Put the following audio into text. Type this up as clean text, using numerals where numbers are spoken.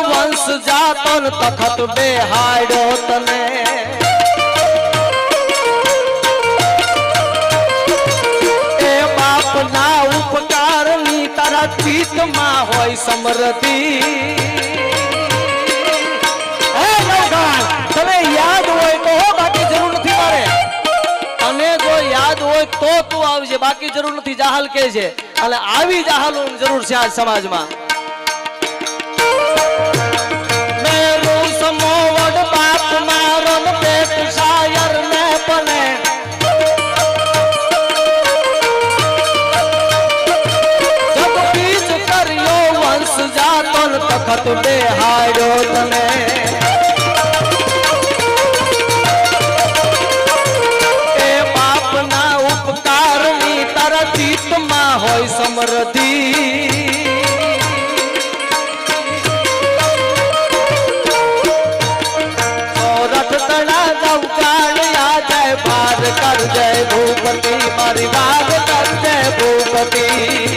वंश जातो न तखत बेहाड्यो तने ए बाप ना उपकार नी तारा चीत मां होय समृद्धि ए नौगान तने याद होय तो बाकी जरूर નથી મારે तने जो याद होय तो तू आवजे बाकी जरूर નથી જાહલ કે છે અને આવી જાહલ જરૂર છે આ સમાજમાં समोवड बाप मारन पेट शायर ने बने जब बीच करियो वंश जातन तखत बेहाड्यो तने ए बाप ना उपकार नी तारा चीत मां होय समृद्धि कर जय भूपति मारी बात कर जय भूपति